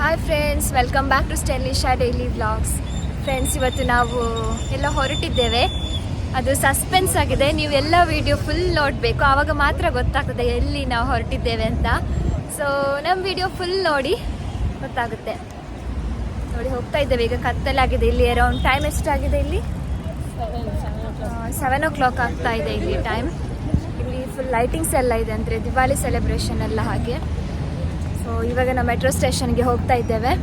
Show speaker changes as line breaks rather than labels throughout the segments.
Hi friends, welcome back to Stylisha daily vlogs. Friends, ಇವತ್ತು ನಾವು ಎಲ್ಲ ಹೊರಟಿದ್ದೇವೆ. ಅದು ಸಸ್ಪೆನ್ಸ್ ಆಗಿದೆ. ನೀವು ಎಲ್ಲ ವಿಡಿಯೋ ಫುಲ್ ನೋಡಬೇಕು, ಆವಾಗ ಮಾತ್ರ ಗೊತ್ತಾಗ್ತದೆ ಎಲ್ಲಿ ನಾವು ಹೊರಟಿದ್ದೇವೆ ಅಂತ. ಸೊ ನಮ್ಮ ವಿಡಿಯೋ ಫುಲ್ ನೋಡಿ ಗೊತ್ತಾಗುತ್ತೆ. ನೋಡಿ, ಹೋಗ್ತಾ ಇದ್ದೇವೆ. ಈಗ ಕತ್ತಲಾಗಿದೆ. ಇಲ್ಲಿ ಅರೌಂಡ್ ಟೈಮ್ ಎಷ್ಟಾಗಿದೆ? ಇಲ್ಲಿ 7 o'clock ಆಗ್ತಾ ಇದೆ ಇಲ್ಲಿ ಟೈಮ್. ಇಲ್ಲಿ ಫುಲ್ ಲೈಟಿಂಗ್ಸ್ ಎಲ್ಲ ಇದೆ, ಅಂದರೆ ದಿವಾಲಿ ಸೆಲೆಬ್ರೇಷನ್ ಎಲ್ಲ ಹಾಗೆ. ಸೊ ಇವಾಗ ನಾವು ಮೆಟ್ರೋ ಸ್ಟೇಷನ್ಗೆ ಹೋಗ್ತಾ ಇದ್ದೇವೆ.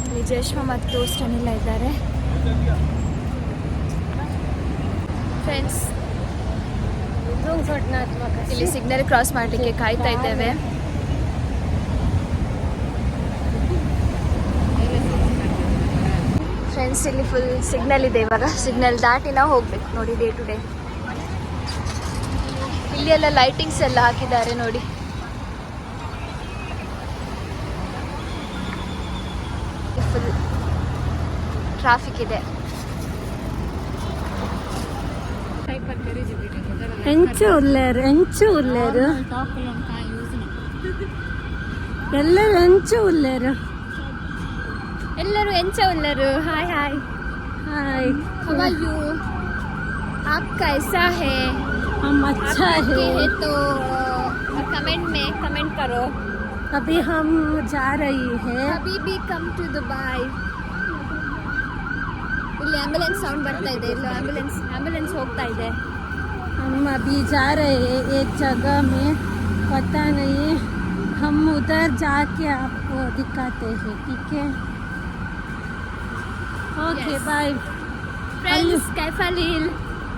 ಇಲ್ಲಿ ಜೇಷ್ಮಾ ಮತ್ತು ಸ್ಟನಿಲ್ಲ ಇದ್ದಾರೆ. ಫ್ರೆಂಡ್ಸ್, ಇಲ್ಲಿ ಸಿಗ್ನಲ್ ಕ್ರಾಸ್ ಮಾಡಲಿಕ್ಕೆ ಕಾಯ್ತಾ ಇದ್ದೇವೆ. ಫ್ರೆಂಡ್ಸ್, ಇಲ್ಲಿ ಫುಲ್ ಸಿಗ್ನಲ್ ಇದೆ. ಇವಾಗ ಸಿಗ್ನಲ್ ದಾಟಿ ನಾವು ಹೋಗ್ಬೇಕು. ನೋಡಿ, ಡೇ ಟು ಡೇ ಇಲ್ಲಿ ಎಲ್ಲ ಲೈಟಿಂಗ್ಸ್ ಎಲ್ಲ ಹಾಕಿದ್ದಾರೆ ನೋಡಿ. ಫುಲ್ ಟ್ರಾಫಿಕ್ ಇದೆ.
ಎಂಚು ಉಳ್ಳೇರು ಎಲ್ಲರೂ ಎಂಚು ಉಳ್ಳೇರು.
हाय हाय
हाय,
हाउ आर यू? आप कैसा है?
हम अच्छा है।
तो कमेंट में कमेंट करो.
अभी हम जा रही है.
अभी भी कम टू दुबई. ಇಲ್ಲಿ ಆಂಬ್ಯುಲೆನ್ಸ್ ಸೌಂಡ್ ಬರ್ತಾ ಇದೆ. ಇಲ್ಲಿ ಆಂಬ್ಯುಲೆನ್ಸ್ ಹೋಗ್ತಾ ಇದೆ.
हम अभी जा रहे हैं एक जगह में, पता नहीं, हम उधर जाके आपको दिखाते हैं, ठीक है? Okay, bye
friends. ಕೈಫಾಲಿಲ್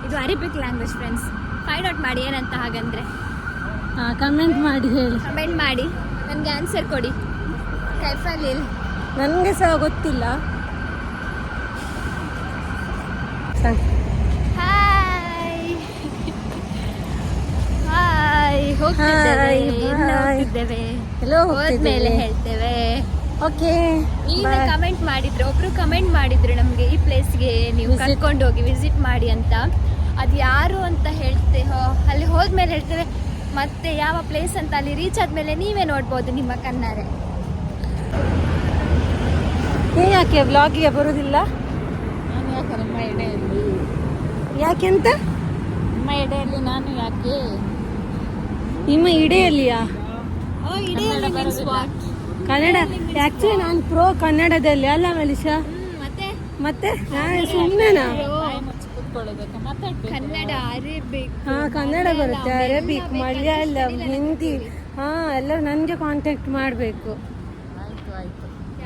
ಇದು Arabic language. Friends, find out ಮಾಡಿ ಏನಂತ. ಹಾಗಂದ್ರೆ
ಕಮೆಂಟ್ ಮಾಡಿ ಹೇಳಿ.
ಕಮೆಂಟ್ ಮಾಡಿ ನನಗೆ ಆನ್ಸರ್ ಕೊಡಿ. ಕೈಫಾಲಿಲ್
ನನಗೆ ಸಹ ಗೊತ್ತಿಲ್ಲ.
ಹಾಯ್ ಹೋಗ್ತಿದ್ದೇವೆ. ಹೋದ್ಮೇಲೆ ಹೇಳ್ತೇವೆ.
ಓಕೆ,
ನೀವೇ ಕಮೆಂಟ್ ಮಾಡಿದ್ರು, ಒಬ್ರು ಕಮೆಂಟ್ ಮಾಡಿದ್ರು ನಮಗೆ ಈ ಪ್ಲೇಸ್ಗೆ ನೀವು ಕರ್ಕೊಂಡು ಹೋಗಿ ವಿಸಿಟ್ ಮಾಡಿ ಅಂತ. ಅದು ಯಾರು ಅಂತ ಅಲ್ಲಿ ಹೋದ್ಮೇಲೆ ಹೇಳ್ತೇವೆ. ಮತ್ತೆ ಯಾವ ಪ್ಲೇಸ್ ಅಂತ ಅಲ್ಲಿ ರೀಚ್ ಆದ್ಮೇಲೆ ನೀವೇ ನೋಡ್ಬೋದು ನಿಮ್ಮ ಕಣ್ಣಾರೆ.
ಯಾಕೆ ವ್ಲಾಗಿಗೆ ಬರೋದಿಲ್ಲ? ಯಾಕೆಂತ?
ನಿಮ್ಮ ಎಡೆಯಲ್ಲಿ ನಾನು ಯಾಕೆ?
ನಿಮ್ಮ ಇಡೆಯಲ್ಲಿಯಾ? ಕನ್ನಡ ಆಕ್ಚುಲಿ ನಾನು ಪ್ರೋ ಕನ್ನಡದಲ್ಲಿ ಅಲ್ಲ ಮಲಿಷಾ. ಮತ್ತೆ ಸುಮ್ಮನೆನಾ?
ಕನ್ನಡ, ಅರೇಬಿಕ್.
ಕನ್ನಡ ಬರುತ್ತೆ, ಅರೇಬಿಕ್, ಮಲಯಾಳಂ, ಹಿಂದಿ. ಎಲ್ಲ ನನಗೆ ಕಾಂಟ್ಯಾಕ್ಟ್ ಮಾಡಬೇಕು.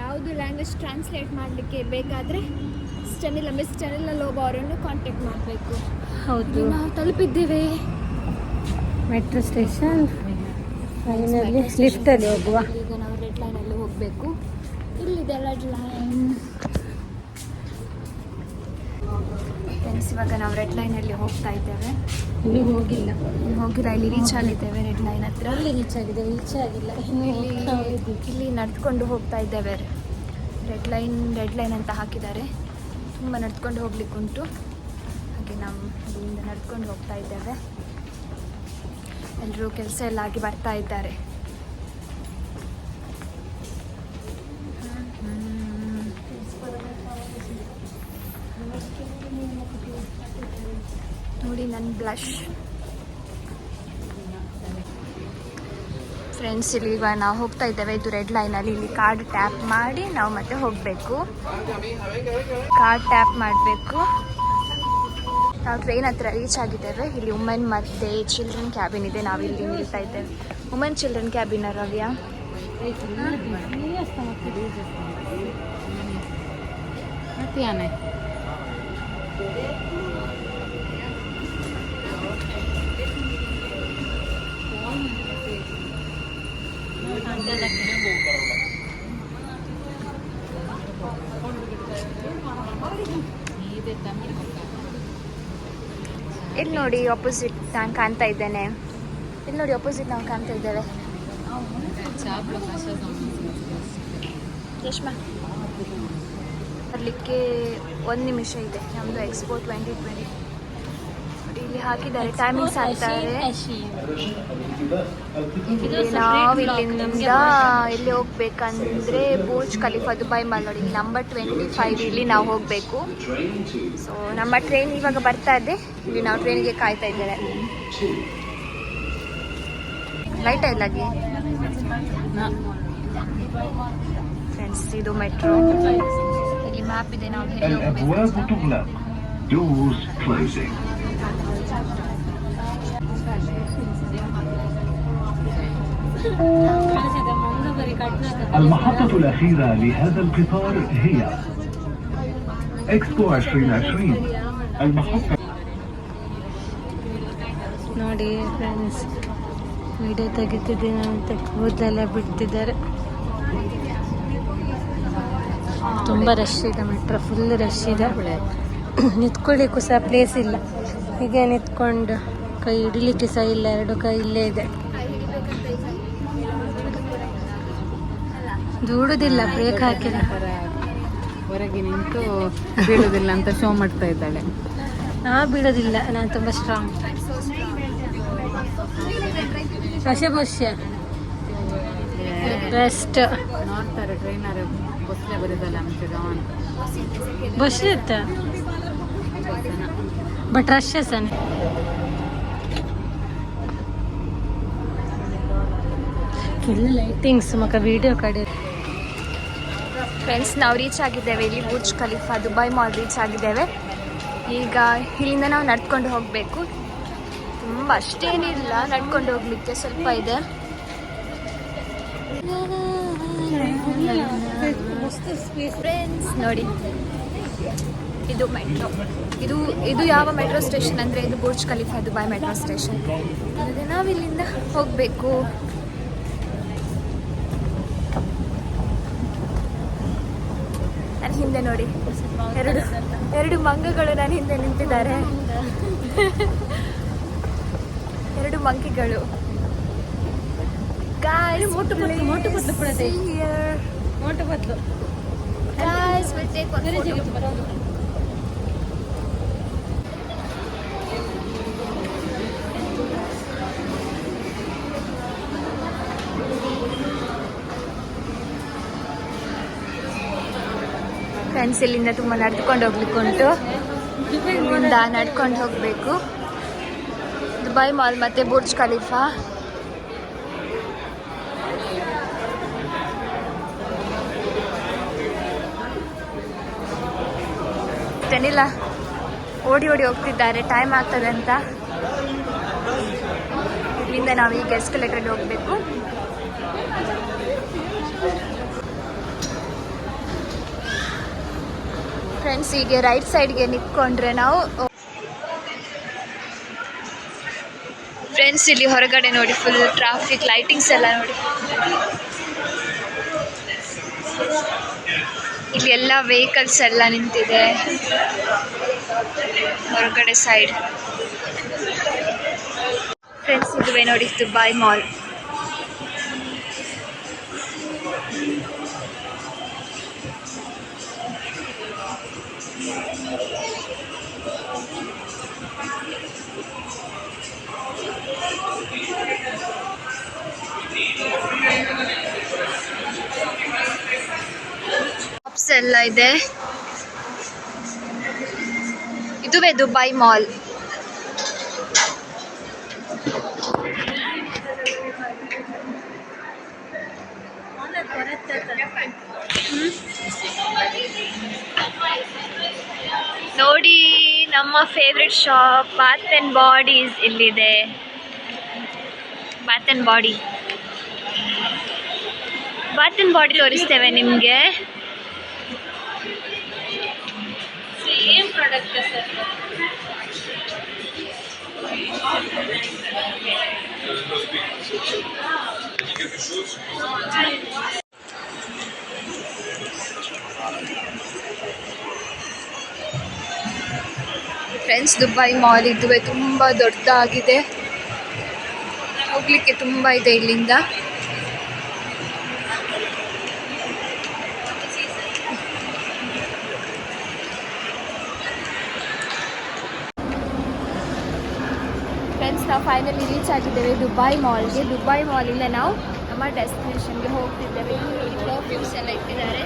ಯಾವುದು ಲ್ಯಾಂಗ್ವೇಜ್ ಟ್ರಾನ್ಸ್ಲೇಟ್ ಮಾಡಲಿಕ್ಕೆ ಬೇಕಾದರೆ ಮಿಸ್ ಸ್ಟನಿಲ್ಲ ಲೋಬೋ ಅವರನ್ನು ಕಾಂಟ್ಯಾಕ್ಟ್ ಮಾಡಬೇಕು.
ಹೌದು,
ನಾವು ತಲುಪಿದ್ದೇವೆ
ಮೆಟ್ರೋ ಸ್ಟೇಷನ್. ಫೈನಲಿ ಲಿಫ್ಟಲ್ಲಿ ಹೋಗುವ.
ಈಗ ನಾವು ರೆಡ್ ಲೈನಲ್ಲಿ ಹೋಗಬೇಕು. ಇಲ್ಲಿದೆ ರೆಡ್ ಲೈನ್. ಫ್ರೆಂಡ್ಸ್, ಇವಾಗ ನಾವು ರೆಡ್ ಲೈನಲ್ಲಿ ಹೋಗ್ತಾ ಇದ್ದೇವೆ.
ಇಲ್ಲಿ ಹೋಗಿಲ್ಲ.
ಇಲ್ಲಿ ರೀಚ್ ಆಗಿದ್ದೇವೆ. ರೆಡ್ ಲೈನ್ ಹತ್ರ
ಅಲ್ಲಿ ರೀಚ್ ಆಗಿಲ್ಲ.
ಇಲ್ಲಿ ನಡೆದುಕೊಂಡು ಹೋಗ್ತಾ ಇದ್ದೇವೆ. ರೆಡ್ ಲೈನ್ ಅಂತ ಹಾಕಿದ್ದಾರೆ. ತುಂಬ ನಡೆದುಕೊಂಡು ಹೋಗ್ಲಿಕ್ಕುಂಟು. ಹಾಗೆ ನಾವು ಇಲ್ಲಿಂದ ನಡೆದುಕೊಂಡು ಹೋಗ್ತಾ ಇದ್ದೇವೆ. ಎಲ್ಲರೂ ಕೆಲಸ ಎಲ್ಲ ಆಗಿ ಬರ್ತಾ ಇದ್ದಾರೆ. ನೋಡಿ ನನ್ನ ಬ್ಲಷ್. ಫ್ರೆಂಡ್ಸ್, ಇಲ್ಲಿ ಈಗ ನಾವು ಹೋಗ್ತಾ ಇದ್ದೇವೆ. ಇದು ರೆಡ್ ಲೈನಲ್ಲಿ. ಇಲ್ಲಿ ಕಾರ್ಡ್ ಟ್ಯಾಪ್ ಮಾಡಿ ನಾವು ಮತ್ತೆ ಹೋಗಬೇಕು. ಕಾರ್ಡ್ ಟ್ಯಾಪ್ ಮಾಡಬೇಕು. ನಾವು ಟ್ರೈನ್ ಹತ್ರ ರೀಚ್ ಆಗಿದ್ದೇವೆ. ಇಲ್ಲಿ ವುಮೆನ್ ಮತ್ತು ಚಿಲ್ಡ್ರನ್ ಕ್ಯಾಬಿನ್ ಇದೆ. ನಾವಿಲ್ಲಿ ನಿಲ್ತಾ ಇದ್ದೇವೆ. ವುಮೆನ್ ಚಿಲ್ಡ್ರನ್ ಕ್ಯಾಬಿನ ರವ್ಯ. ಇಲ್ಲಿ ನೋಡಿ ಆಪೋಸಿಟ್ ನಾನು ಕಾಣ್ತಾ ಇದ್ದೇನೆ. ಇಲ್ಲಿ ನೋಡಿ ಆಪೋಸಿಟ್ ನಾವು ಕಾಣ್ತಾ ಇದ್ದೇವೆ. ರೇಷ್ಮಾ, ಬರಲಿಕ್ಕೆ 1 ನಿಮಿಷ ಇದೆ. ನಮ್ಮದು ಎಕ್ಸ್ಪೋ 2020 ಇಲ್ಲಿ ಹಾಕಿದ್ದಾರೆ, ಟೈಮಿಂಗ್ಸ್ ಹಾಕ್ತಾರೆ. ನಾವು ಇಲ್ಲಿಂದ ಎಲ್ಲಿ ಹೋಗ್ಬೇಕಂದ್ರೆ ಬುರ್ಜ್ ಖಲೀಫಾ ದುಬೈ ಮಾಲ್ ನೋಡಿ, ನಂಬರ್ 25 ಇಲ್ಲಿ ನಾವು ಹೋಗಬೇಕು. ಸೊ ನಮ್ಮ ಟ್ರೈನ್ ಇವಾಗ ಬರ್ತಾ ಇದೆ. ಇಲ್ಲಿ ನಾವು ಟ್ರೈನಿಗೆ ಕಾಯ್ತಾ ಇದ್ದೇವೆ. ಲೈಟ್ ಇಲ್ಲಾಗಿ ಫ್ರೆಂಡ್ಸ್, ಇದು ಮೆಟ್ರೋ. ಇಲ್ಲಿ ಮ್ಯಾಪ್ ಇದೆ, ನಾವು ಎಲ್ಲಿ ಹೋಗ್ಬೇಕು.
المحطة الأخيرة لهذا القطار هي إكسبو 2020. المحطة
ನೋಡಿ ಫ್ರೆಂಡ್ಸ್, ವಿಡಿಯೋ ತೆಗಿತಿದ್ದೀನಿ ಅಂತ ಕೂದಲೆಲ್ಲ ಬಿಡ್ತಿದ್ದಾರೆ. ತುಂಬ ರಶ್ ಇದೆ, ಮೆಟ್ರೋ ಫುಲ್ ರಶ್ ಇದೆ. ನಿಂತ್ಕೊಳ್ಳಿಕ್ಕೂ ಸಹ ಪ್ಲೇಸ್ ಇಲ್ಲ. ಹೀಗೆ ನಿಂತ್ಕೊಂಡು ಕೈ ಹಿಡಿಲಿಕ್ಕೆ ಸಹ ಇಲ್ಲ, 2 ಕೈ ಇಲ್ಲೇ ಇದೆ. ದೂಡುದಿಲ್ಲ, ಬ್ರೇಕ್ ಹಾಕಿಲ್ಲ.
ಹೊರಗೆ ನಿಂತು ಬೀಳುವುದಿಲ್ಲ ಅಂತ ಶೋ ಮಾಡ್ತಾ ಇದ್ದಾಳೆ.
ನಾ ಬೀಳೋದಿಲ್ಲ, ನಾನು ತುಂಬ ಸ್ಟ್ರಾಂಗ್. ರಸಭಕ್ಷ್ಯ ಬೆಸ್ಟ್.
ನೋಡ್ತಾರೆ ಟ್ರೈನರ್ ಬಸ್ಲೆ ಬರೋದಲ್ಲ ಅಂತ
ಬಸ್ ಇರುತ್ತೆ, ಬಟ್ ರಶ್ ಸನ್. ಫುಲ್ ಲೈಟಿಂಗ್ಸ್ ಮಕ್ಕ ವಿಡಿಯೋ ಕಡೆ.
ಫ್ರೆಂಡ್ಸ್, ನಾವು ರೀಚ್ ಆಗಿದ್ದೇವೆ. ಇಲ್ಲಿ Burj Khalifa Dubai mall reach ಆಗಿದ್ದೇವೆ. ಈಗ ಇಲ್ಲಿಂದ ನಾವು ನಡ್ಕೊಂಡು ಹೋಗಬೇಕು. ತುಂಬ ಅಷ್ಟೇನಿಲ್ಲ, ನಡ್ಕೊಂಡು ಹೋಗ್ಲಿಕ್ಕೆ ಸ್ವಲ್ಪ ಇದೆ. ಫ್ರೆಂಡ್ಸ್ ನೋಡಿ, ಇದು ಮೆಟ್ರೋ. ಇದು ಯಾವ ಮೆಟ್ರೋ ಸ್ಟೇಷನ್ ಅಂದರೆ ಇದು Burj Khalifa Dubai metro station. ನಾವು ಇಲ್ಲಿಂದ ಹೋಗಬೇಕು. ನನ್ನ ಹಿಂದೆ ನೋಡಿ, ಎರಡು ಮಂಗಗಳು ನನ್ನ ಹಿಂದೆ ನಿಂತಿದ್ದಾರೆ. 2 ಮಂಕಿಗಳು. Guys,
ಮೋಟು ಬದಲು
guys, we'll take one photo. Friends, ಇಲ್ಲಿಂದ ತುಂಬ ನಡ್ಕೊಂಡು ಹೋಗ್ಲಿಕ್ಕೆ ಉಂಟು. ಇಲ್ಲಿಂದ ನಡ್ಕೊಂಡು ಹೋಗಬೇಕು. ದುಬೈ ಮಾಲ್ ಮತ್ತು ಬುರ್ಜ್ ಖಲೀಫಾ. ಏನಿಲ್ಲ, ಓಡಿ ಹೋಗ್ತಿದ್ದಾರೆ, ಟೈಮ್ ಆಗ್ತದೆ ಅಂತ. ಇಲ್ಲಿಂದ ನಾವು ಈಗ ಎಸ್ಕಲೇಟರ್ಗೆ ಹೋಗಬೇಕು. ಫ್ರೆಂಡ್ಸ್, ಹೀಗೆ ರೈಟ್ ಸೈಡ್ಗೆ ನಿಂತ್ಕೊಂಡ್ರೆ ನಾವು. ಫ್ರೆಂಡ್ಸ್, ಇಲ್ಲಿ ಹೊರಗಡೆ ನೋಡಿ, ಫುಲ್ ಟ್ರಾಫಿಕ್, ಲೈಟಿಂಗ್ಸ್ ಎಲ್ಲ ನೋಡಿ. ಇಲ್ಲಿ ಎಲ್ಲ ವೆಹಿಕಲ್ಸ್ ಎಲ್ಲ ನಿಂತಿದೆ ಹೊರಗಡೆ ಸೈಡ್. ಫ್ರೆಂಡ್ಸ್, ಇದುವೇ ನೋಡಿ ದುಬೈ ಮಾಲ್. ಶಾಪ್ಸ್ ಎಲ್ಲ ಇದೆ. ಇದುವೇ ದುಬೈ ಮಾಲ್. ನೋಡಿ, ನಮ್ಮ favourite shop Bath and Bodies ಇಲ್ಲಿದೆ. ಬಾತ್ ಆ್ಯಂಡ್ ಬಾಡಿ ತೋರಿಸ್ತೇವೆ ನಿಮಗೆ.
Same product sir.
Friends, Dubai mall ಇದುವೇ ತುಂಬ ದೊಡ್ಡದಾಗಿದೆ, ಹೋಗ್ಲಿಕ್ಕೆ ತುಂಬ ಇದೆ ಇಲ್ಲಿಂದ. ನಾವು ಫೈನಲಿ ರೀಚ್ ಆಗಿದ್ದೇವೆ ದುಬೈ ಮಾಲ್ಗೆ. ದುಬೈ ಮಾಲಿಂದ ನಾವು ನಮ್ಮ ಡೆಸ್ಟಿನೇಷನ್ಗೆ ಹೋಗ್ತಿದ್ದೇವೆ. ಇಲ್ಲಿ ಪರ್ಫ್ಯೂಮ್ಸ್ ಎಲ್ಲ ಇಟ್ಟಿದ್ದಾರೆ,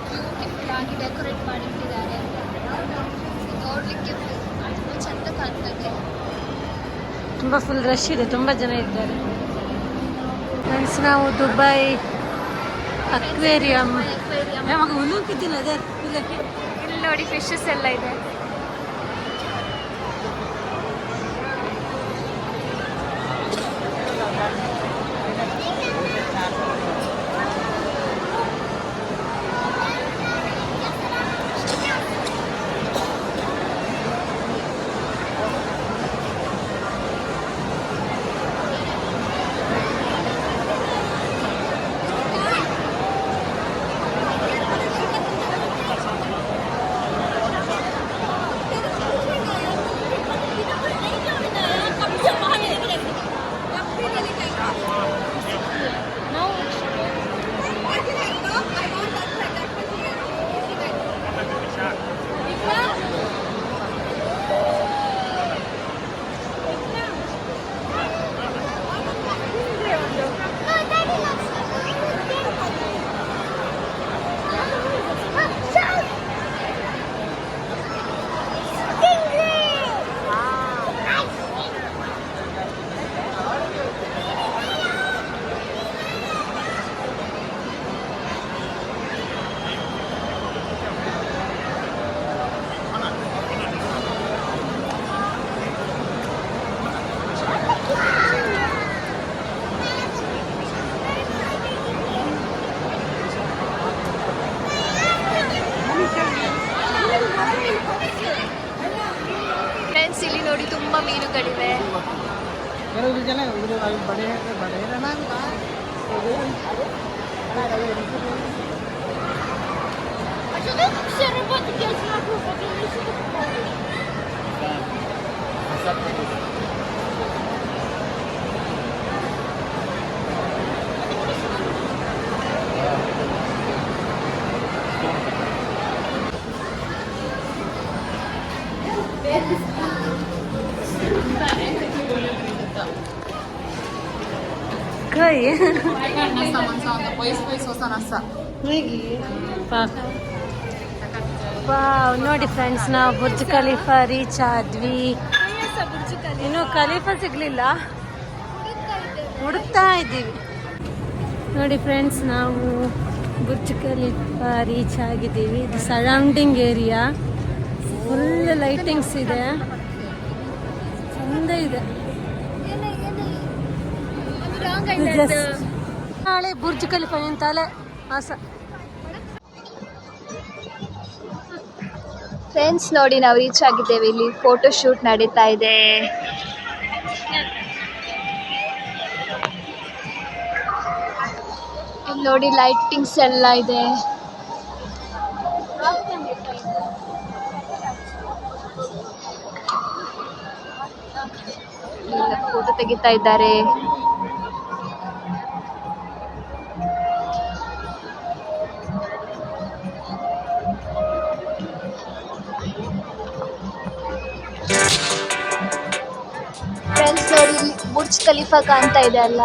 ಬ್ಯೂಟಿಫುಲ್ ಆಗಿ ಡೆಕೋರೇಟ್ ಮಾಡಿಟ್ಟಿದ್ದಾರೆ. ನೋಡಲಿಕ್ಕೆ ತುಂಬ ಚಂದ ಕಾಣ್ತದೆ.
ತುಂಬ ಫುಲ್ ರಶ್ ಇದೆ, ತುಂಬ ಜನ ಇದ್ದಾರೆ ಫ್ರೆಂಡ್ಸ್. ನಾವು ದುಬೈ ಅಕ್ವೇರಿಯಂ
ಇಲ್ಲಿ ನೋಡಿ ಫಿಶಸ್ ಎಲ್ಲ ಇದೆ. ಫ್ರೆಂಡ್ಸ್ ಇಲ್ಲಿ ನೋಡಿ ತುಂಬ ಮೀನುಗಳಿವೆ.
ವಾವ್, ನೋಡಿ ಫ್ರೆಂಡ್ಸ್, ನಾವು ಬುರ್ಜ್ ಖಲೀಫಾ ರೀಚ್ ಆದ್ವಿ. ಇನ್ನು ಖಲೀಫಾ ಸಿಗ್ಲಿಲ್ಲ, ಹುಡುಕ್ತಾ ಇದ್ದೀವಿ. ನೋಡಿ ಫ್ರೆಂಡ್ಸ್, ನಾವು ಬುರ್ಜ್ ಖಲೀಫಾ ರೀಚ್ ಆಗಿದ್ದೀವಿ. ಇದು ಸರೌಂಡಿಂಗ್ ಏರಿಯಾ, ಫುಲ್ ಲೈಟಿಂಗ್ಸ್ ಇದೆ, ಚಂದ ಇದೆ. ನಾಳೆ ಬುರ್ಜ್ ಖಲೀಫಾ ನಿಂತಲೆ ಆಸ.
ಫ್ರೆಂಡ್ಸ್ ನೋಡಿ, ನಾವು ರೀಚ್ ಆಗಿದ್ದೇವೆ. ಇಲ್ಲಿ ಫೋಟೋ ಶೂಟ್ ನಡೀತಾ ಇದೆ. ಇಲ್ಲಿ ನೋಡಿ ಲೈಟಿಂಗ್ಸ್ ಎಲ್ಲ ಇದೆ. ಫೋಟೋ ತೆಗಿತಾ ಇದ್ದಾರೆ. ಫ್ರೆಂಡ್ಸ್ ನೋಡಿ, ಇಲ್ಲಿ ಬುರ್ಜ್ ಖಲೀಫಾ ಕಾಣ್ತಾ ಇದೆ ಅಲ್ಲ.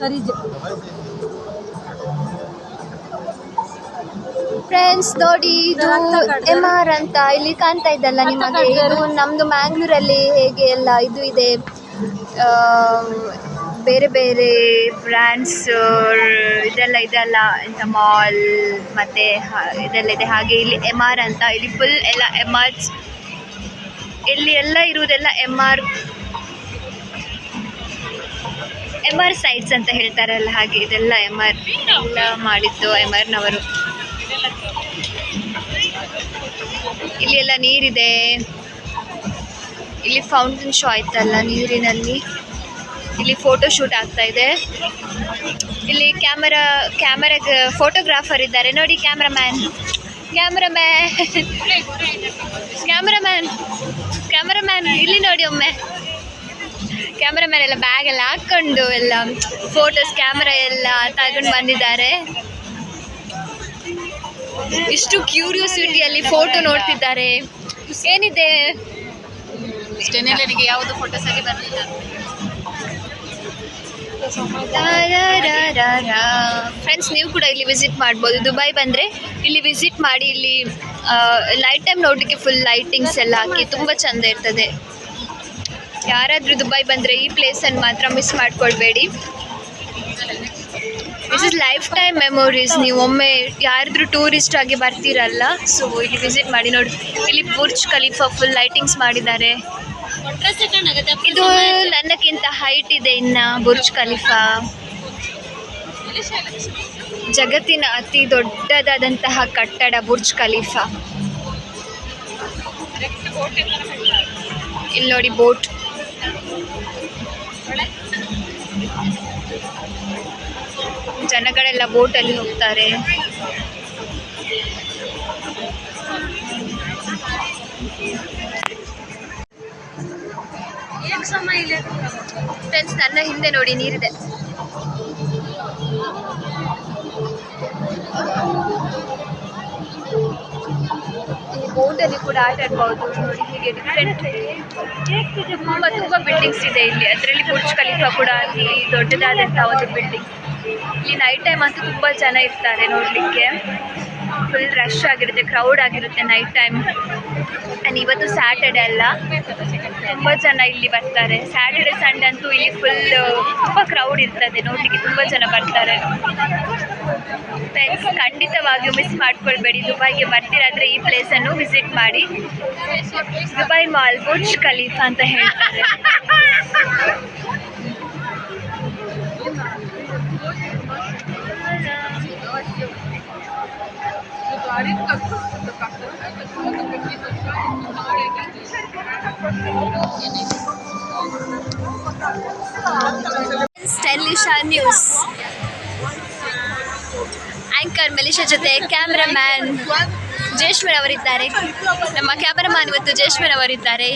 ಕರಿಜೆ.
ಫ್ರೆಂಡ್ಸ್ ನೋಡಿ, ಇದು MR ಅಂತ ಇಲ್ಲಿ ಕಾಣ್ತಾ ಇದ್ದಲ್ಲ ನಿಮಗೆ, ಇದು ನಮ್ಮದು ಮ್ಯಾಂಗ್ಳೂರಲ್ಲಿ ಹೇಗೆ ಎಲ್ಲ ಇದು ಇದೆ, ಬೇರೆ ಬೇರೆ ಬ್ರ್ಯಾಂಡ್ಸ್ ಇದೆಲ್ಲ ಇದೆಲ್ಲ ಎಂಥ ಮಾಲ್ ಮತ್ತು ಇದೆಲ್ಲ ಇದೆ. ಹಾಗೆ ಇಲ್ಲಿ MR ಅಂತ, ಇಲ್ಲಿ ಫುಲ್ ಎಲ್ಲ MR, ಇಲ್ಲಿ ಎಲ್ಲ ಇರುವುದೆಲ್ಲ MR ಸೈಟ್ಸ್ ಅಂತ ಹೇಳ್ತಾರಲ್ಲ, ಹಾಗೆ ಇದೆಲ್ಲ MR ಎಲ್ಲ ಮಾಡಿದ್ದು MRನವರು. ಇಲ್ಲಿ ಎಲ್ಲ ನೀರಿದೆ, ಇಲ್ಲಿ ಫೌಂಟೇನ್ ಶೋ ಆಯ್ತಲ್ಲ ನೀರಿನಲ್ಲಿ, ಇಲ್ಲಿ ಫೋಟೋ ಶೂಟ್ ಆಗ್ತಾ ಇದೆ. ಇಲ್ಲಿ ಕ್ಯಾಮರಾ ಫೋಟೋಗ್ರಾಫರ್ ಇದ್ದಾರೆ ನೋಡಿ, ಕ್ಯಾಮ್ರಾಮ್ಯಾನ್ ಇಲ್ಲಿ ನೋಡಿ ಒಮ್ಮೆ. ಕ್ಯಾಮ್ರಾಮ್ಯಾನ್ ಎಲ್ಲ ಬ್ಯಾಗ್ ಎಲ್ಲ ಹಾಕ್ಕೊಂಡು ಎಲ್ಲ ಫೋಟೋಸ್ ಕ್ಯಾಮ್ರಾ ಎಲ್ಲ ತಗೊಂಡು ಬಂದಿದ್ದಾರೆ. ಇಷ್ಟು ಕ್ಯೂರಿಯಾಸಿಟಿಯಲ್ಲಿ ಫೋಟೋ ನೋಡ್ತಿದ್ದಾರೆ. ಏನಿದೆ
ನನಗೆ ಯಾವುದು ಫೋಟೋಸ್ ಆಗಿ ಬರಲಿಲ್ಲ.
ಫ್ರೆಂಡ್ಸ್, ನೀವು ಕೂಡ ಇಲ್ಲಿ ವಿಸಿಟ್ ಮಾಡ್ಬೋದು. ದುಬೈ ಬಂದರೆ ಇಲ್ಲಿ ವಿಸಿಟ್ ಮಾಡಿ. ಇಲ್ಲಿ ನೈಟ್ ಟೈಮ್ ನೋಡಲಿಕ್ಕೆ ಫುಲ್ ಲೈಟಿಂಗ್ಸ್ ಎಲ್ಲ ಹಾಕಿ ತುಂಬ ಚೆಂದ ಇರ್ತದೆ. ಯಾರಾದರೂ ದುಬೈ ಬಂದರೆ ಈ ಪ್ಲೇಸನ್ನು ಮಾತ್ರ ಮಿಸ್ ಮಾಡ್ಕೊಳ್ಬೇಡಿ. This is lifetime memories. ನೀವು ಒಮ್ಮೆ ಯಾರಾದರೂ ಟೂರಿಸ್ಟ್ ಆಗಿ ಬರ್ತೀರಲ್ಲ, ಸೊ ಇಲ್ಲಿ ವಿಸಿಟ್ ಮಾಡಿ. ನೋಡಿ, ಇಲ್ಲಿ ಬುರ್ಜ್ ಖಲೀಫಾ ಫುಲ್ ಲೈಟಿಂಗ್ಸ್ ಮಾಡಿದ್ದಾರೆ. ಇದು ನನ್ನಕ್ಕಿಂತ ಹೈಟ್ ಇದೆ ಇನ್ನು ಬುರ್ಜ್ ಖಲೀಫಾ. ಜಗತ್ತಿನ ಅತಿ ದೊಡ್ಡದಾದಂತಹ ಕಟ್ಟಡ ಬುರ್ಜ್ ಖಲೀಫಾ. ಇಲ್ಲಿ ನೋಡಿ ಬೋಟ್. ಜನಗಳೆಲ್ಲ ಬೋಟಲ್ಲಿ ಹೋಗ್ತಾರೆ. ಫ್ರೆಂಡ್ಸ್, ನನ್ನ ಹಿಂದೆ ನೋಡಿ ನೀರಿದೆ. ಈ ಬೋಟಲ್ಲಿ ಕೂಡ ಆಟ ಆಡ್ಬೋದು. ನೋಡಿ ಹೀಗೆ ಡಿಫ್ರೆಂಟ್ ತುಂಬ ಬಿಲ್ಡಿಂಗ್ಸ್ ಇದೆ ಇಲ್ಲಿ. ಅದರಲ್ಲಿ ಬುರ್ಜ್ ಖಲೀಫಾ ಕೂಡ ಅತಿ ದೊಡ್ಡದಾದಂಥ ಒಂದು ಬಿಲ್ಡಿಂಗ್. ಇಲ್ಲಿ ನೈಟ್ ಟೈಮ್ ಅಂತೂ ತುಂಬ ಜನ ಇರ್ತಾರೆ ನೋಡಲಿಕ್ಕೆ. ಫುಲ್ ರಶ್ ಆಗಿರುತ್ತೆ, ಕ್ರೌಡ್ ಆಗಿರುತ್ತೆ ನೈಟ್ ಟೈಮ್. ಆ್ಯಂಡ್ ಇವತ್ತು ಸ್ಯಾಟರ್ಡೆ ಅಲ್ಲ, ತುಂಬ ಜನ ಇಲ್ಲಿ ಬರ್ತಾರೆ. ಸ್ಯಾಟರ್ಡೆ ಸಂಡೇ ಅಂತೂ ಇಲ್ಲಿ ಫುಲ್ ತುಂಬ ಕ್ರೌಡ್ ಇರ್ತದೆ, ನೋಡಲಿಕ್ಕೆ ತುಂಬ ಜನ ಬರ್ತಾರೆ. ಫ್ರೆಂಡ್ಸ್, ಖಂಡಿತವಾಗಿಯೂ ಮಿಸ್ ಮಾಡ್ಕೊಳ್ಬೇಡಿ. ದುಬೈಗೆ ಬರ್ತೀರಾದರೆ ಈ ಪ್ಲೇಸನ್ನು ವಿಸಿಟ್ ಮಾಡಿ. ದುಬೈ ಮಾಲ್ ಬುರ್ಜ್ ಖಲೀಫಾ ಅಂತ ಹೇಳ್ತಾರೆ. ಸ್ಟೈಲಿಶಾ ನ್ಯೂಸ್ ಆಂಕರ್ ಮೆಲಿಷಾ ಜೊತೆ ಕ್ಯಾಮ್ರಾಮ್ಯಾನ್ ಜೇಶ್ಮನ್ ಅವರಿದ್ದಾರೆ. ನಮ್ಮ ಕ್ಯಾಮ್ರಾಮ್ಯಾನ್ ಇವತ್ತು ಜೇಶ್ಮನ್ ಅವರಿದ್ದಾರೆ.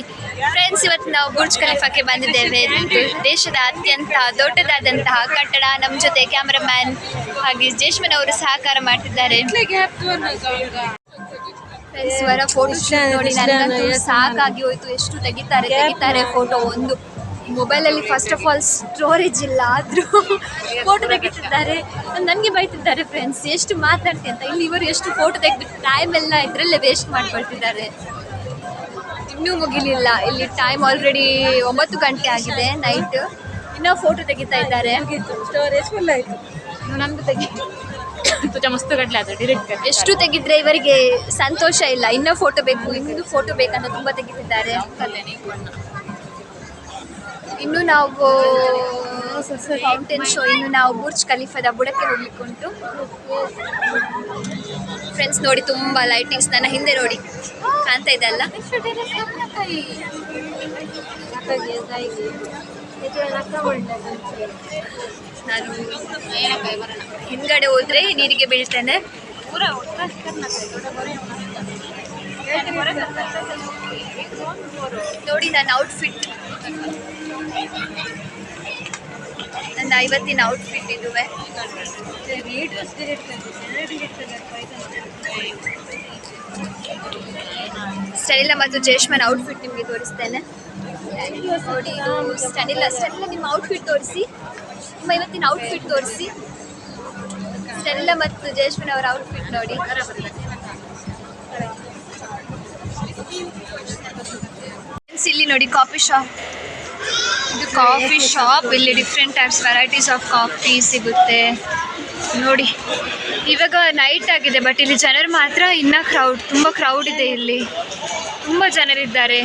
ಫ್ರೆಂಡ್ಸ್, ಇವತ್ತು ನಾವು ಬುರ್ಜ್ ಖಲೀಫಾಕ್ಕೆ ಬಂದಿದ್ದೇವೆ. ದೇಶದ ಅತ್ಯಂತ ದೊಡ್ಡದಾದಂತಹ ಕಟ್ಟಡ. ನಮ್ಮ ಜೊತೆ ಕ್ಯಾಮ್ರಾಮ್ಯಾನ್ ಹಾಗೆ ಜೇಶ್ಮನ್ ಅವರು ಸಹಕಾರ ಮಾಡ್ತಿದ್ದಾರೆ. ಫ್ರೆಂಡ್ಸ್, ಇವರ ಫೋಟೋ ಶೂಟ್ ನೋಡಿ ನನಗಂತೂ ಸಾಕಾಗಿ ಹೋಯಿತು. ಎಷ್ಟು ತೆಗಿತಾರೆ ಫೋಟೋ. ಒಂದು ಮೊಬೈಲಲ್ಲಿ ಫಸ್ಟ್ ಆಫ್ ಆಲ್ ಸ್ಟೋರೇಜ್ ಇಲ್ಲ, ಆದರೂ ಫೋಟೋ ತೆಗಿತಿದ್ದಾರೆ. ನನಗೆ ಬೈತಿದ್ದಾರೆ, ಫ್ರೆಂಡ್ಸ್ ಎಷ್ಟು ಮಾತಾಡ್ತಿ ಅಂತ. ಇಲ್ಲಿ ಇವರು ಎಷ್ಟು ಫೋಟೋ ತೆಗೆದ್ಬಿಟ್ಟು ಟೈಮ್ ಎಲ್ಲ ಇದರಲ್ಲೇ ವೇಸ್ಟ್ ಮಾಡ್ಕೊಳ್ತಿದ್ದಾರೆ. ಇನ್ನೂ ಮುಗಿಲಿಲ್ಲ, ಇಲ್ಲಿ ಟೈಮ್ ಆಲ್ರೆಡಿ 9 ಗಂಟೆ ಆಗಿದೆ ನೈಟ್. ಇನ್ನೂ ಫೋಟೋ ತೆಗಿತಾ ಇದ್ದಾರೆ.
ಸ್ಟೋರೇಜ್ ಫುಲ್ ಆಯಿತು.
ನಮ್ಮದು ತೆಗಿತು
ಮಸ್ತು ಗಟ್ಟಲೆ ಅದು ಡಿರೆಕ್ಟ್.
ಎಷ್ಟು ತೆಗಿದ್ರೆ ಇವರಿಗೆ ಸಂತೋಷ ಇಲ್ಲ. ಇನ್ನೂ ಫೋಟೋ ಬೇಕು, ಇನ್ನೂ ಫೋಟೋ ಬೇಕಂತ ತುಂಬ ತೆಗಿತಿದ್ದಾರೆ. ಇನ್ನು ನಾವು ಫೌಂಟೇನ್ ಶೋ, ಇನ್ನು ನಾವು ಬುರ್ಜ್ ಖಲೀಫಾದ ಬುಡಕ್ಕೆ ಹೋಗ್ಲಿಕ್ಕೆ ಉಂಟು. ಫ್ರೆಂಡ್ಸ್ ನೋಡಿ, ತುಂಬ ಲೈಟಿಂಗ್ಸ್ ನನ್ನ ಹಿಂದೆ ನೋಡಿ ಕಾಣ್ತಾ ಇದೆ ಅಲ್ಲ. ನಾನು ಹಿಂದ್ಗಡೆ ಹೋದ್ರೆ ನೀರಿಗೆ ಬೀಳ್ತೇನೆ. ನೋಡಿ ನನ್ನ ಔಟ್ಫಿಟ್, ನನ್ನ ಇವತ್ತಿನ ಔಟ್ಫಿಟ್ ಇದುವೆ. ಸ್ಟೆನಿಲಾ ಮತ್ತು ಜೇಶ್ಮನ್ ಔಟ್ಫಿಟ್ ನಿಮಗೆ ತೋರಿಸ್ತೇನೆ ನೋಡಿ. ಇದು ಸ್ಟೆನಿಲಾ ನಿಮ್ಮ ಔಟ್ಫಿಟ್ ತೋರಿಸಿ. ನಿಮ್ಮ ಇವತ್ತಿನ ಔಟ್ಫಿಟ್ ತೋರಿಸಿ. ಸ್ಟೆಲ್ಲ ಮತ್ತು ಜಯಶ್ವಿನ್ ಅವರ ಔಟ್ಫಿಟ್ ನೋಡಿ. ಇಲ್ಲಿ ನೋಡಿ ಕಾಫಿ ಶಾಪ್. ಇದು ಕಾಫಿ ಶಾಪ್. ಇಲ್ಲಿ different types varieties of coffee ಸಿಗುತ್ತೆ ನೋಡಿ. ಇವಾಗ ನೈಟ್ ಆಗಿದೆ, ಬಟ್ ಇಲ್ಲಿ ಜನರು ಮಾತ್ರ ಇನ್ನೂ ತುಂಬ ಕ್ರೌಡ್ ಇದೆ. ಇಲ್ಲಿ ತುಂಬ ಜನರಿದ್ದಾರೆ.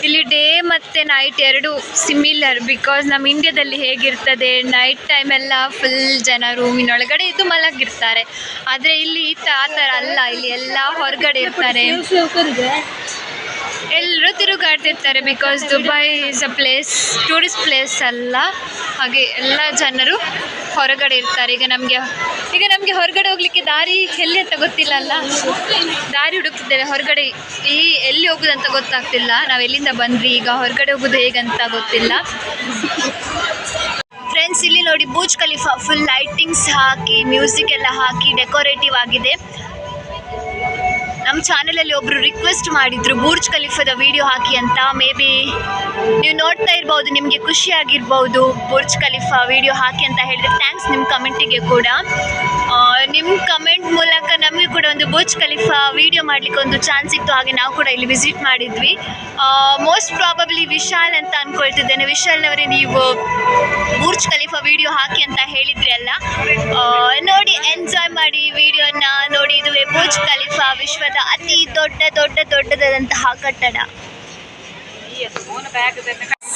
ಇಲ್ಲಿ ಡೇ ಮತ್ತು ನೈಟ್ ಎರಡು ಸಿಮಿಲರ್. ಬಿಕಾಸ್ ನಮ್ಮ ಇಂಡಿಯಾದಲ್ಲಿ ಹೇಗಿರ್ತದೆ, ನೈಟ್ ಟೈಮೆಲ್ಲ ಫುಲ್ ಜನ ರೂಮಿನೊಳಗಡೆ ಇದ್ದು ಮಲಗಿರ್ತಾರೆ. ಆದರೆ ಇಲ್ಲಿ ಆ ಥರ ಅಲ್ಲ. ಇಲ್ಲಿ ಎಲ್ಲ ಹೊರಗಡೆ ಇರ್ತಾರೆ, ಎಲ್ಲರೂ ತಿರುಗಾಡ್ತಿರ್ತಾರೆ. Because Dubai is a place, tourist place ಅಲ್ಲ. ಹಾಗೆ ಎಲ್ಲ ಜನರು ಹೊರಗಡೆ ಇರ್ತಾರೆ. ಈಗ ನಮಗೆ ಹೊರಗಡೆ ಹೋಗ್ಲಿಕ್ಕೆ ದಾರಿ ಎಲ್ಲಿ ಅಂತ ಗೊತ್ತಿಲ್ಲ ಅಲ್ಲ. ದಾರಿ ಹುಡುಕ್ತಿದ್ದೇವೆ ಹೊರಗಡೆ, ಎಲ್ಲಿ ಹೋಗೋದಂತ ಗೊತ್ತಾಗ್ತಿಲ್ಲ. ನಾವು ಎಲ್ಲಿಂದ ಬಂದ್ವಿ, ಈಗ ಹೊರಗಡೆ ಹೋಗೋದು ಹೇಗಂತ ಗೊತ್ತಿಲ್ಲ. ಫ್ರೆಂಡ್ಸ್, ಇಲ್ಲಿ ನೋಡಿ ಬೂರ್ಜ್ ಖಲೀಫಾ ಫುಲ್ ಲೈಟಿಂಗ್ಸ್ ಹಾಕಿ, ಮ್ಯೂಸಿಕ್ ಎಲ್ಲ ಹಾಕಿ ಡೆಕೋರೇಟಿವ್ ಆಗಿದೆ. ನಮ್ಮ ಚಾನಲಲ್ಲಿ ಒಬ್ಬರು ರಿಕ್ವೆಸ್ಟ್ ಮಾಡಿದ್ರು ಬೂರ್ಜ್ ಖಲೀಫಾದ ವಿಡಿಯೋ ಹಾಕಿ ಅಂತ. ಮೇ ಬಿ ನೀವು ನೋಡ್ತಾ ಇರ್ಬೋದು, ನಿಮಗೆ ಖುಷಿ ಆಗಿರ್ಬೋದು ಬೂರ್ಜ್ ಖಲೀಫಾ ವಿಡಿಯೋ ಹಾಕಿ ಅಂತ ಹೇಳಿದ್ರೆ. ಥ್ಯಾಂಕ್ಸ್ ನಿಮ್ಮ ಕಮೆಂಟಿಗೆ ಕೂಡ. ನಿಮ್ಮ ಕಮೆಂಟ್ ಮೂಲಕ ನಮಗೆ ಕೂಡ ಒಂದು ಬೂರ್ಜ್ ಖಲೀಫಾ ವಿಡಿಯೋ ಮಾಡಲಿಕ್ಕೆ ಒಂದು ಚಾನ್ಸ್ ಇತ್ತು. ಹಾಗೆ ನಾವು ಕೂಡ ಇಲ್ಲಿ ವಿಸಿಟ್ ಮಾಡಿದ್ವಿ. ಮೋಸ್ಟ್ ಪ್ರಾಬಬ್ಲಿ ವಿಶಾಲ್ ಅಂತ ಅಂದ್ಕೊಳ್ತಿದ್ದೇನೆ. ವಿಶಾಲ್ನವರೇ, ನೀವು ಬೂರ್ಜ್ ಖಲೀಫಾ ವಿಡಿಯೋ ಹಾಕಿ ಅಂತ ಹೇಳಿದ್ರಿ ಅಲ್ಲ. ನೋಡಿ, ಎಂಜಾಯ್ ಮಾಡಿ ವಿಡಿಯೋನ ನೋಡಿ. ಇದುವೇ ಬೂರ್ಜ್ ಖಲೀಫಾ, ವಿಶ್ವದ ಅತಿ ದೊಡ್ಡದಾದಂತಹ ಕಟ್ಟಡ.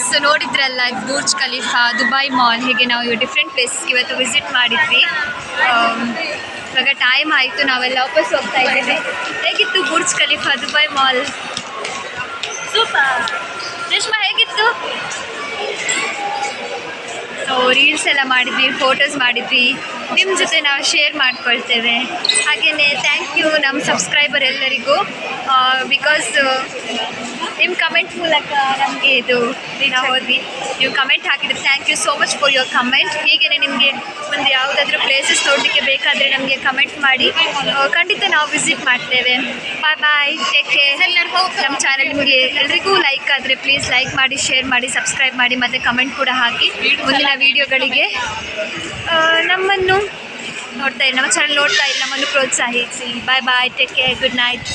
ಸೊ ನೋಡಿದ್ರಲ್ಲ, ಬೂರ್ಜ್ ಖಲೀಫಾ, ದುಬೈ ಮಾಲ್, ಹೀಗೆ ನಾವು ಡಿಫ್ರೆಂಟ್ ಪ್ಲೇಸ್ ಇವತ್ತು ವಿಸಿಟ್ ಮಾಡಿದ್ವಿ. ಇವಾಗ ಟೈಮ್ ಆಯಿತು, ನಾವೆಲ್ಲ ವಾಪಸ್ ಹೋಗ್ತಾ ಇದ್ದೇವೆ. ಹೇಗಿತ್ತು Burj Khalifa, Dubai mall? Super. Reshma, ಹೇಗಿತ್ತು? ರೀಲ್ಸ್ ಎಲ್ಲ ಮಾಡಿದ್ವಿ, ಫೋಟೋಸ್ ಮಾಡಿದ್ವಿ, ನಿಮ್ಮ ಜೊತೆ ನಾವು ಶೇರ್ ಮಾಡ್ಕೊಳ್ತೇವೆ. ಹಾಗೆಯೇ ಥ್ಯಾಂಕ್ ಯು ನಮ್ಮ ಸಬ್ಸ್ಕ್ರೈಬರ್ ಎಲ್ಲರಿಗೂ. ಬಿಕಾಸ್ ನಿಮ್ಮ ಕಮೆಂಟ್ ಮೂಲಕ ನಮಗೆ ಇದು ನಾವು ಹೋದ್ವಿ. ನೀವು ಕಮೆಂಟ್ ಹಾಕಿದರೆ thank you so much for your comment. ಹೀಗೆ ನಿಮಗೆ ಒಂದು ಯಾವುದಾದ್ರೂ ಪ್ಲೇಸಸ್ ನೋಡಲಿಕ್ಕೆ ಬೇಕಾದರೆ ನಮಗೆ ಕಮೆಂಟ್ ಮಾಡಿ, ಖಂಡಿತ ನಾವು ವಿಸಿಟ್ ಮಾಡ್ತೇವೆ. ಬಾಯ್ ಬಾಯ್, ಟೇಕ್ ಕೇರ್. ನಮ್ಮ ಚಾನಲ್ ನಿಮಗೆ ಎಲ್ರಿಗೂ ಲೈಕ್ ಆದರೆ ಪ್ಲೀಸ್ ಲೈಕ್ ಮಾಡಿ, ಶೇರ್ ಮಾಡಿ, ಸಬ್ಸ್ಕ್ರೈಬ್ ಮಾಡಿ, ಮತ್ತು ಕಮೆಂಟ್ ಕೂಡ ಹಾಕಿ. ಮುಂದಿನ ವೀಡಿಯೋಗಳಿಗೆ ನಮ್ಮನ್ನು ನಮ್ಮ ಚಾನಲ್ ನೋಡ್ತಾ ಇರಿ, ನಮ್ಮನ್ನು ಪ್ರೋತ್ಸಾಹಿಸಿ. ಬಾಯ್ ಬಾಯ್, ಟೇಕ್ ಕೇರ್, ಗುಡ್ ನೈಟ್.